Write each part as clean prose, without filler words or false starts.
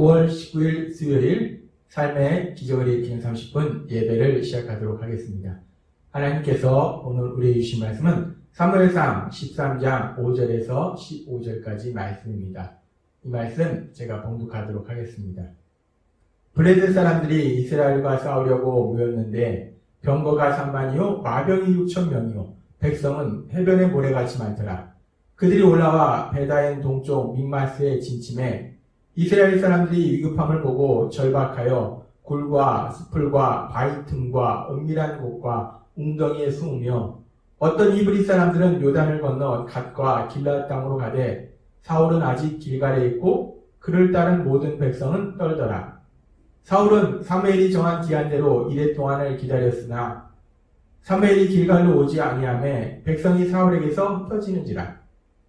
5월 19일 수요일 삶의 기적을 일으키는 30분 예배를 시작하도록 하겠습니다. 하나님께서 오늘 우리에게 주신 말씀은 사무엘상 13장 5절에서 15절까지 말씀입니다. 이 말씀 제가 봉독하도록 하겠습니다. 블레셋 사람들이 이스라엘과 싸우려고 모였는데 병거가 3만이요 마병이 6,000명이요 백성은 해변의 모래같이 많더라. 그들이 올라와 베다엔 동쪽 믹마스에 진침해 이스라엘 사람들이 위급함을 보고 절박하여 굴과 숲풀과 바위 틈과 은밀한 곳과 웅덩이에 숨으며 어떤 이브리 사람들은 요단을 건너 갓과 길앗 땅으로 가되 사울은 아직 길갈에 있고 그를 따른 모든 백성은 떨더라. 사울은 사무엘이 정한 기한대로 이레 동안을 기다렸으나 사무엘이 길갈로 오지 아니하매 백성이 사울에게서 흩어지는지라.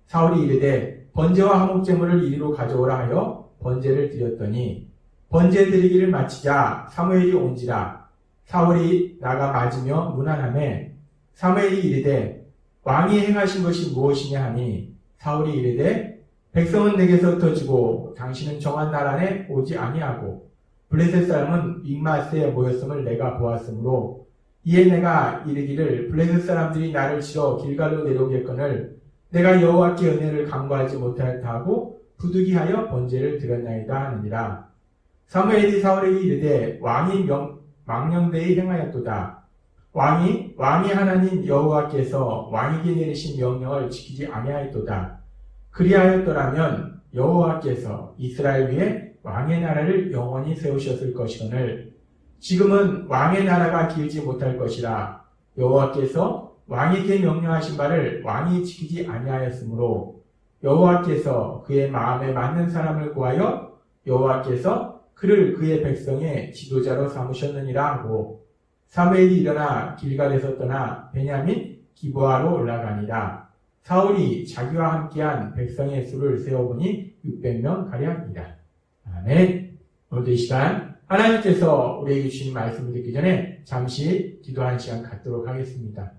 사울이 이르되 번제와 화목제물을 이리로 가져오라 하여 번제를 드렸더니 번제 드리기를 마치자 사무엘이 온지라. 사울이 나가 맞으며 문안하매 사무엘이 이르되 왕이 행하신 것이 무엇이냐 하니 사울이 이르되 백성은 내게서 흩어지고 당신은 정한 날 안에 오지 아니하고 블레셋 사람은 믹마스에 모였음을 내가 보았으므로 이에 내가 이르기를 블레셋 사람들이 나를 치러 길갈로 내려오겠거늘 내가 여호와께 은혜를 간구하지 못하였다 하고 부득이하여 번제를 드렸나이다 하느니라. 사무엘이 사울에게 이르되 왕이 망령되이 행하였도다. 왕이 하나님 여호와께서 왕에게 내리신 명령을 지키지 아니하였도다. 그리하였더라면 여호와께서 이스라엘 위에 왕의 나라를 영원히 세우셨을 것이거늘 지금은 왕의 나라가 길지 못할 것이라. 여호와께서 왕에게 명령하신 바를 왕이 지키지 아니하였으므로 여호와께서 그의 마음에 맞는 사람을 구하여 여호와께서 그를 그의 백성의 지도자로 삼으셨느니라 하고 사무엘이 일어나 길갈에서 떠나 베냐민 기브아로 올라가니라. 사울이 자기와 함께한 백성의 수를 세어보니 600명 가량이라. 아멘. 오늘도 이 시간 하나님께서 우리에게 주신 말씀을 듣기 전에 잠시 기도하는 시간 갖도록 하겠습니다.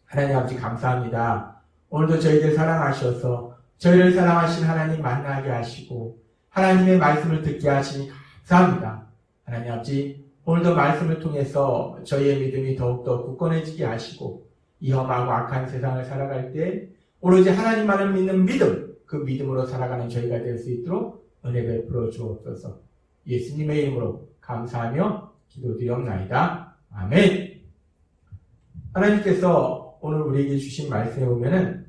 하나님 아버지 감사합니다. 오늘도 저희들 사랑하셔서 저희를 사랑하신 하나님 만나게 하시고 하나님의 말씀을 듣게 하시니 감사합니다. 하나님 아버지 오늘도 말씀을 통해서 저희의 믿음이 더욱더 굳건해지게 하시고 이 험하고 악한 세상을 살아갈 때 오로지 하나님만을 믿는 믿음, 그 믿음으로 살아가는 저희가 될 수 있도록 은혜 베풀어 주옵소서. 예수님의 이름으로 감사하며 기도드리옵나이다. 아멘. 하나님께서 오늘 우리에게 주신 말씀에 보면은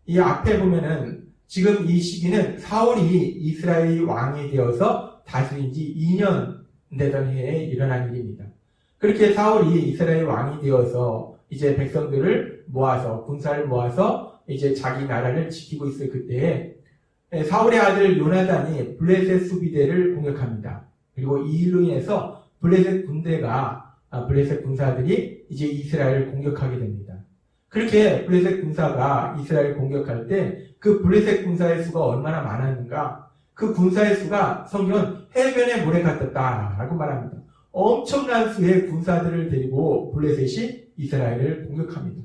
이 앞에 보면은 지금 이 시기는 사울이 이스라엘의 왕이 되어서 다스린 지 2년 되던 해에 일어난 일입니다. 그렇게 사울이 이스라엘 왕이 되어서 이제 백성들을 모아서 군사를 모아서 이제 자기 나라를 지키고 있을 그때에 사울의 아들 요나단이 블레셋 수비대를 공격합니다. 그리고 이 일로 인해서 블레셋 군사들이 이제 이스라엘을 공격하게 됩니다. 그렇게 블레셋 군사가 이스라엘을 공격할 때 그 블레셋 군사의 수가 얼마나 많았는가? 그 군사의 수가 성경은 해변의 모래 같았다라고 말합니다. 엄청난 수의 군사들을 데리고 블레셋이 이스라엘을 공격합니다.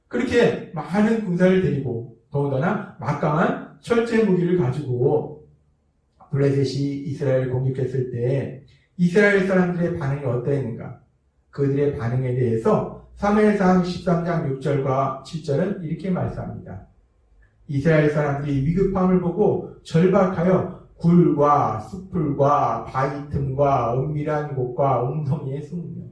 그렇게 많은 군사를 데리고 더군다나 막강한 철제 무기를 가지고 블레셋이 이스라엘을 공격했을 때 이스라엘 사람들의 반응이 어떠했는가? 그들의 반응에 대해서 사무엘상 13장 6절과 7절은 이렇게 말씀합니다. 이스라엘 사람들이 위급함을 보고 절박하여 굴과 숲풀과 바위 틈과 은밀한 곳과 웅덩이에 숨으며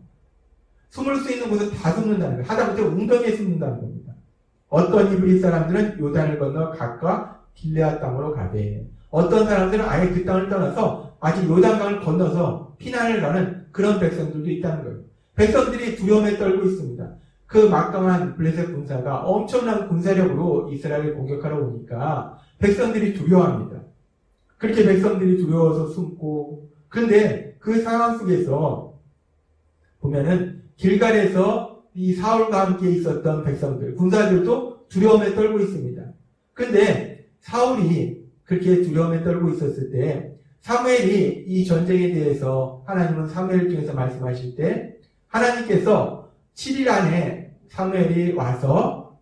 숨을 수 있는 곳은 다 숨는다는 거예요. 하다못해 웅덩이에 숨는다는 겁니다. 어떤 이브리 사람들은 요단을 건너 갓과 길앗 땅으로 가되 어떤 사람들은 아예 그 땅을 떠나서 아직 요단강을 건너서 피난을 가는 그런 백성들도 있다는 거예요. 백성들이 두려움에 떨고 있습니다. 그 막강한 블레셋 군사가 엄청난 군사력으로 이스라엘을 공격하러 오니까 백성들이 두려워합니다. 그렇게 백성들이 두려워서 숨고 그런데 그 상황 속에서 보면은 길갈에서 이 사울과 함께 있었던 백성들, 군사들도 두려움에 떨고 있습니다. 그런데 사울이 그렇게 두려움에 떨고 있었을 때 사무엘이 이 전쟁에 대해서 하나님은 사무엘 통해서 말씀하실 때 하나님께서 7일 안에 사무엘이 와서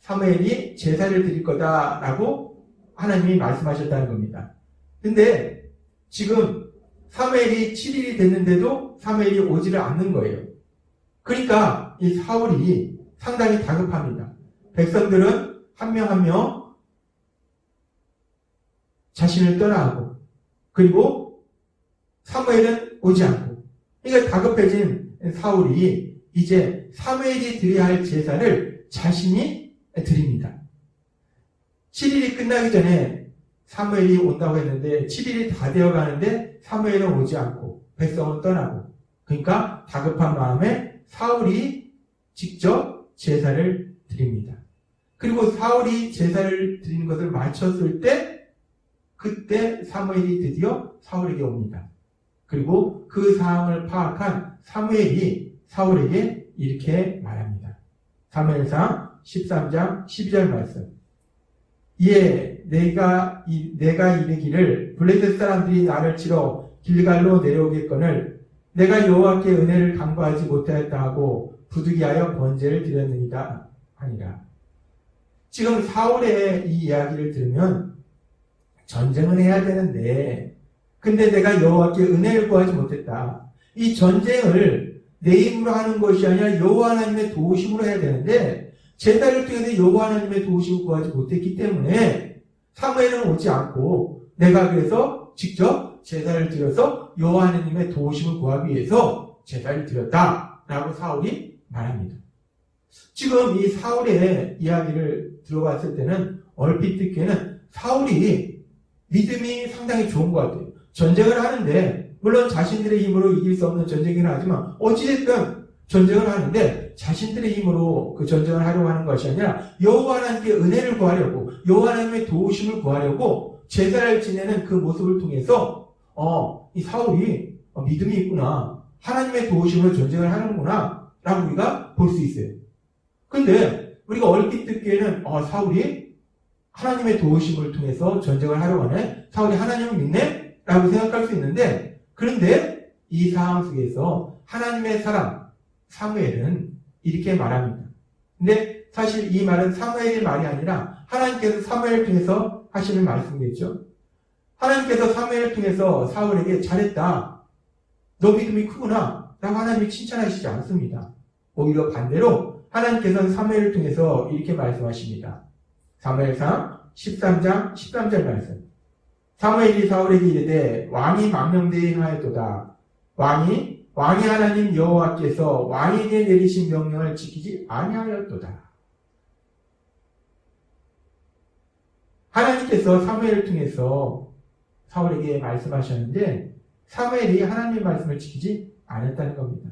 사무엘이 제사를 드릴 거다라고 하나님이 말씀하셨다는 겁니다. 근데 지금 사무엘이 7일이 됐는데도 사무엘이 오지를 않는 거예요. 그러니까 이 사울이 상당히 다급합니다. 백성들은 한 명 한 명 자신을 떠나가고, 그리고 사무엘은 오지 않고, 그러니까 다급해진 사울이 이제 사무엘이 드려야 할 제사를 자신이 드립니다. 7일이 끝나기 전에 사무엘이 온다고 했는데 7일이 다 되어 가는데 사무엘은 오지 않고 백성은 떠나고, 그러니까 다급한 마음에 사울이 직접 제사를 드립니다. 그리고 사울이 제사를 드리는 것을 마쳤을 때 그때 사무엘이 드디어 사울에게 옵니다. 그리고 그 상황을 파악한 사무엘이 사울에게 이렇게 말합니다. 사무엘상 13장 12절 말씀. 이에 내가 이르기를 블레셋 사람들이 나를 치러 길갈로 내려오겠거늘 내가 여호와께 은혜를 간구하지 못하였다 하고 부득이하여 번제를 드렸느니라 하니라. 지금 사울의 이 이야기를 들으면 전쟁을 해야 되는데 근데 내가 여호와께 은혜를 구하지 못했다. 이 전쟁을 내 힘으로 하는 것이 아니라 여호와 하나님의 도우심으로 해야 되는데 제사를 통해서 여호와 하나님의 도우심을 구하지 못했기 때문에 사무엘은 오지 않고 내가 그래서 직접 제사를 드려서 여호와 하나님의 도우심을 구하기 위해서 제사를 드렸다라고 사울이 말합니다. 지금 이 사울의 이야기를 들어봤을 때는 얼핏 듣기에는 사울이 믿음이 상당히 좋은 것 같아요. 전쟁을 하는데 물론 자신들의 힘으로 이길 수 없는 전쟁이긴 하지만 어찌됐든 전쟁을 하는데 자신들의 힘으로 그 전쟁을 하려고 하는 것이 아니라 여호와 하나님께 은혜를 구하려고 여호와 하나님의 도우심을 구하려고 제사를 지내는 그 모습을 통해서 이 사울이 믿음이 있구나. 하나님의 도우심으로 전쟁을 하는구나 라고 우리가 볼 수 있어요. 근데 우리가 얼핏 듣기에는 사울이 하나님의 도우심을 통해서 전쟁을 하려고 하네? 사울이 하나님을 믿네? 라고 생각할 수 있는데 그런데 이 상황 속에서 하나님의 사람 사무엘은 이렇게 말합니다. 근데 사실 이 말은 사무엘의 말이 아니라 하나님께서 사무엘을 통해서 하시는 말씀이겠죠. 하나님께서 사무엘을 통해서 사울에게 잘했다. 너 믿음이 크구나. 라고 하나님이 칭찬하시지 않습니다. 오히려 반대로 하나님께서는 사무엘을 통해서 이렇게 말씀하십니다. 사무엘상 13장 13절 말씀. 사무엘이 사울에게 이르되 왕이 망명되이 행하였도다. 왕이 하나님 여호와께서 왕에게 내리신 명령을 지키지 아니하였도다. 하나님께서 사무엘을 통해서 사울에게 말씀하셨는데 사무엘이 하나님의 말씀을 지키지 않았다는 겁니다.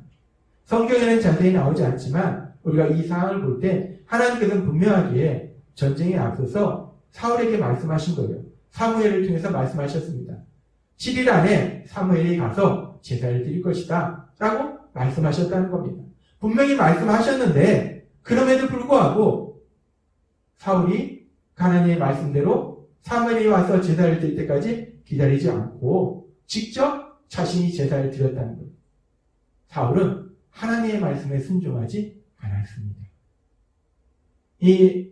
성경에는 자세히 나오지 않지만 우리가 이 상황을 볼 때 하나님께서는 분명하게 전쟁에 앞서서 사울에게 말씀하신 거예요. 사무엘을 통해서 말씀하셨습니다. 7일 안에 사무엘이 가서 제사를 드릴 것이다 라고 말씀하셨다는 겁니다. 분명히 말씀하셨는데 그럼에도 불구하고 사울이 하나님의 말씀대로 사무엘이 와서 제사를 드릴 때까지 기다리지 않고 직접 자신이 제사를 드렸다는 겁니다. 사울은 하나님의 말씀에 순종하지 않았습니다. 이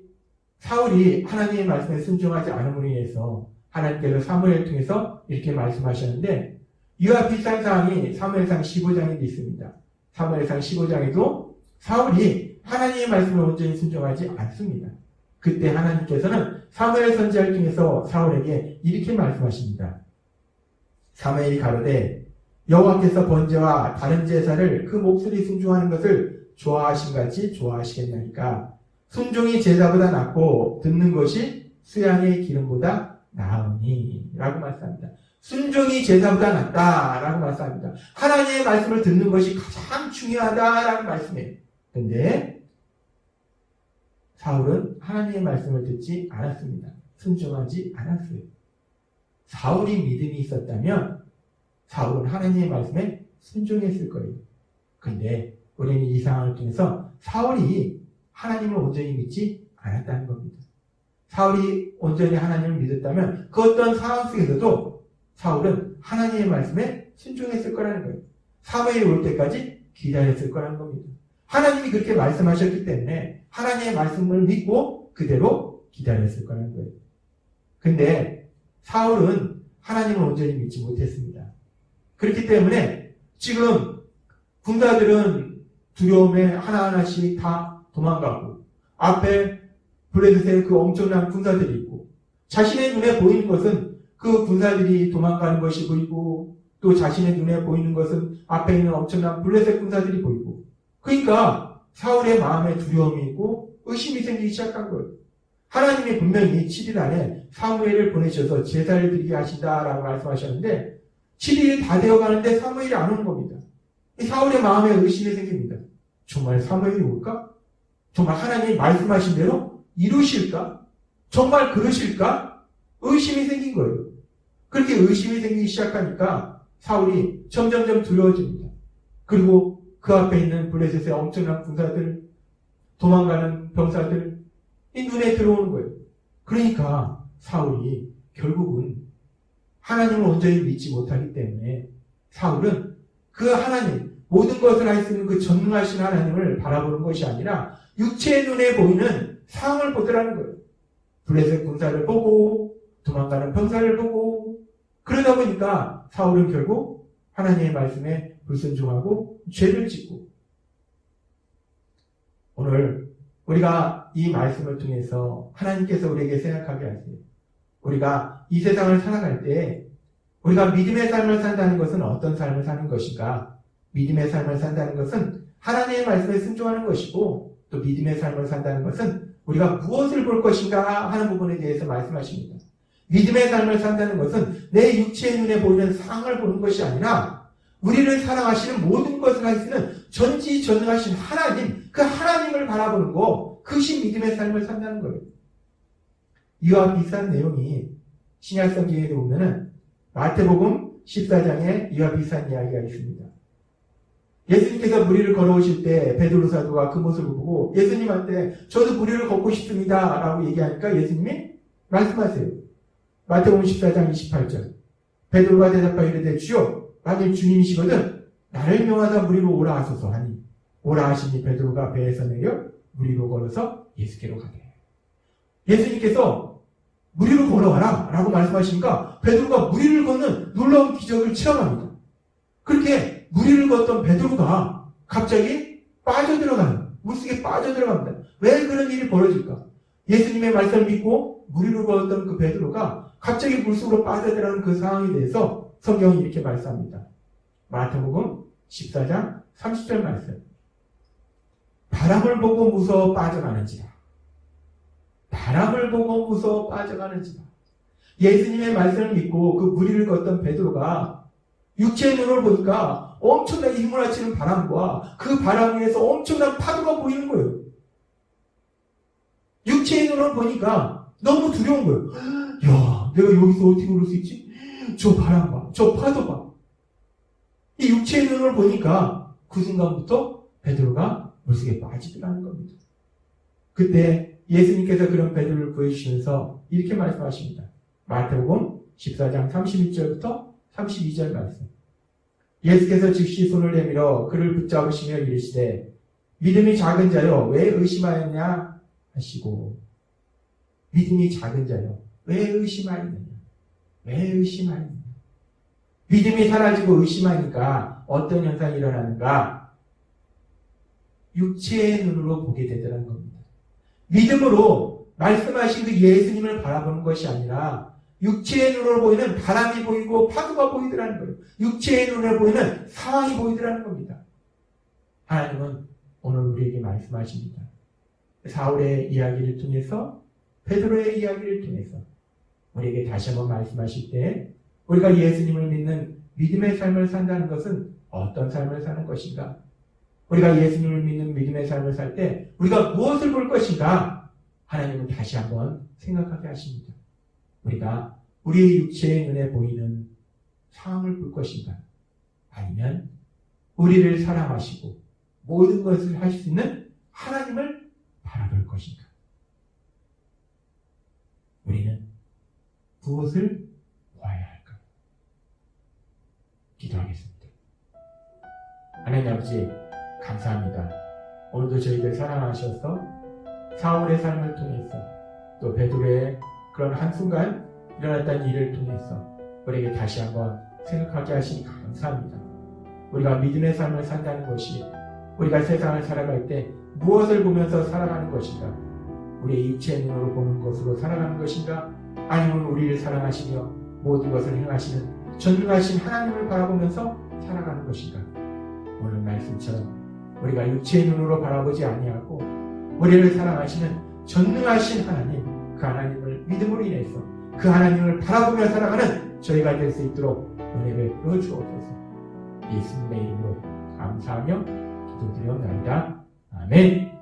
사울이 하나님의 말씀에 순종하지 않음으로 인해서 하나님께서 사무엘을 통해서 이렇게 말씀하셨는데 이와 비슷한 사항이 사무엘상 15장에 있습니다. 사무엘상 15장에도 사울이 하나님의 말씀에 온전히 순종하지 않습니다. 그때 하나님께서는 사무엘 선지자를 통해서 사울에게 이렇게 말씀하십니다. 사무엘이 가로되 여호와께서 번제와 다른 제사를 그 목소리 순종하는 것을 좋아하신같이 좋아하시겠나이까. 순종이 제사보다 낫고 듣는 것이 수양의 기름보다 나으니 라고 말씀합니다. 순종이 제사보다 낫다 라고 말씀합니다. 하나님의 말씀을 듣는 것이 가장 중요하다라는 말씀이에요. 그런데 사울은 하나님의 말씀을 듣지 않았습니다. 순종하지 않았어요. 사울이 믿음이 있었다면 사울은 하나님의 말씀에 순종했을 거예요. 그런데 우리는 이 상황을 통해서 사울이 하나님을 온전히 믿지 않았다는 겁니다. 사울이 온전히 하나님을 믿었다면 그 어떤 상황 속에서도 사울은 하나님의 말씀에 순종했을 거라는 거예요. 사무엘이 올 때까지 기다렸을 거라는 겁니다. 하나님이 그렇게 말씀하셨기 때문에 하나님의 말씀을 믿고 그대로 기다렸을 거라는 거예요. 근데 사울은 하나님을 온전히 믿지 못했습니다. 그렇기 때문에 지금 군사들은 두려움에 하나하나씩 다 도망가고 앞에 블레셋의 그 엄청난 군사들이 있고 자신의 눈에 보이는 것은 그 군사들이 도망가는 것이 보이고 또 자신의 눈에 보이는 것은 앞에 있는 엄청난 블레셋 군사들이 보이고 그러니까 사울의 마음에 두려움이 있고 의심이 생기기 시작한 거예요. 하나님이 분명히 7일 안에 사무엘을 보내셔서 제사를 드리게 하신다라고 말씀하셨는데 7일이 다 되어가는데 사무엘이 안 오는 겁니다. 이 사울의 마음에 의심이 생깁니다. 정말 사무엘이 올까? 정말 하나님이 말씀하신 대로 이루실까? 정말 그러실까? 의심이 생긴 거예요. 그렇게 의심이 생기기 시작하니까 사울이 점점점 두려워집니다. 그리고 그 앞에 있는 블레셋의 엄청난 군사들, 도망가는 병사들, 이 눈에 들어오는 거예요. 그러니까 사울이 결국은 하나님을 온전히 믿지 못하기 때문에 사울은 그 하나님, 모든 것을 할 수 있는 그 전능하신 하나님을 바라보는 것이 아니라 육체의 눈에 보이는 상황을 보더라는 거예요. 블레셋 군사를 보고 도망가는 병사를 보고 그러다 보니까 사울은 결국 하나님의 말씀에 불순종하고 죄를 짓고 오늘 우리가 이 말씀을 통해서 하나님께서 우리에게 생각하게 하세요. 우리가 이 세상을 살아갈 때 우리가 믿음의 삶을 산다는 것은 어떤 삶을 사는 것인가? 믿음의 삶을 산다는 것은 하나님의 말씀에 순종하는 것이고 또 믿음의 삶을 산다는 것은 우리가 무엇을 볼 것인가 하는 부분에 대해서 말씀하십니다. 믿음의 삶을 산다는 것은 내 육체의 눈에 보이는 상황을 보는 것이 아니라 우리를 사랑하시는 모든 것을 할 수 있는 전지전능하신 하나님, 그 하나님을 바라보는 거, 그것이 믿음의 삶을 산다는 거예요. 이와 비슷한 내용이 신약 성경에 보면은 마태복음 14장에 이와 비슷한 이야기가 있습니다. 예수님께서 무리를 걸어오실 때 베드로 사도가 그 모습을 보고 예수님한테 저도 무리를 걷고 싶습니다 라고 얘기하니까 예수님이 말씀하세요. 마태복음 14장 28절 베드로가 대답하여 이르되 주여 만일 주님이시거든 나를 명하사 무리로 오라 하소서 하니 오라 하시니 베드로가 배에서 내려 무리로 걸어서 예수께로 가되 예수님께서 무리로 걸어와라 라고 말씀하시니까 베드로가 무리를 걷는 놀라운 기적을 체험합니다. 그렇게 무리를 걷던 베드로가 갑자기 빠져들어가는 물속에 빠져들어갑니다. 왜 그런 일이 벌어질까? 예수님의 말씀을 믿고 무리를 걸었던 그 베드로가 갑자기 물속으로 빠져들어가는 그 상황에 대해서 성경이 이렇게 말씀합니다. 마태복음 14장 30절 말씀. 바람을 보고 무서워 빠져가는지라. 바람을 보고 무서워 빠져가는지라. 예수님의 말씀을 믿고 그 무리를 걷던 베드로가 육체의 눈을 보니까 엄청나게 휘몰아치는 바람과 그 바람 위에서 엄청난 파도가 보이는 거예요. 육체의 눈을 보니까 너무 두려운 거예요. 야, 내가 여기서 어떻게 오를 수 있지? 저 바람 봐, 저 파도 봐. 이 육체의 눈을 보니까 그 순간부터 베드로가 물속에 빠지더라는 겁니다. 그때 예수님께서 그런 베드로를 구해주시면서 이렇게 말씀하십니다. 마태복음 14장 31절부터 32절 말씀. 예수께서 즉시 손을 내밀어 그를 붙잡으시며 이르시되 믿음이 작은 자여 왜 의심하였냐 하시고 믿음이 작은 자여 왜 의심하였느냐 왜 의심하였느냐 믿음이 사라지고 의심하니까 어떤 현상이 일어나는가? 육체의 눈으로 보게 되더라는 겁니다. 믿음으로 말씀하신 그 예수님을 바라보는 것이 아니라 육체의 눈으로 보이는 바람이 보이고 파도가 보이더라는 거예요. 육체의 눈으로 보이는 상황이 보이더라는 겁니다. 하나님은 오늘 우리에게 말씀하십니다. 사울의 이야기를 통해서 베드로의 이야기를 통해서 우리에게 다시 한번 말씀하실 때 우리가 예수님을 믿는 믿음의 삶을 산다는 것은 어떤 삶을 사는 것인가? 우리가 예수님을 믿는 믿음의 삶을 살 때 우리가 무엇을 볼 것인가? 하나님은 다시 한번 생각하게 하십니다. 우리가 우리의 육체의 눈에 보이는 상황을 볼 것인가? 아니면 우리를 사랑하시고 모든 것을 할 수 있는 하나님을 바라볼 것인가? 우리는 무엇을 보아야 할까요? 기도하겠습니다. 하나님 아버지 감사합니다. 오늘도 저희들 사랑하셔서 사울의 삶을 통해서 또 베드로의 그런 한순간 일어났다는 일을 통해서 우리에게 다시 한번 생각하게 하시니 감사합니다. 우리가 믿음의 삶을 산다는 것이 우리가 세상을 살아갈 때 무엇을 보면서 살아가는 것인가? 우리의 육체의 눈으로 보는 것으로 살아가는 것인가? 아니면 우리를 사랑하시며 모든 것을 행하시는 전능하신 하나님을 바라보면서 살아가는 것인가? 오늘 말씀처럼 우리가 육체의 눈으로 바라보지 아니하고 우리를 사랑하시는 전능하신 하나님, 그 하나님을 믿음으로 인해서 그 하나님을 바라보며 살아가는 저희가 될 수 있도록 은혜 베풀어 주옵소서. 예수님의 이름으로 감사하며 기도드리옵나이다. 아멘.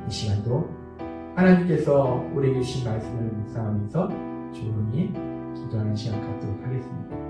이 시간도 하나님께서 우리에게 주신 말씀을 묵상하면서 조용히 기도하는 시간 갖도록 하겠습니다.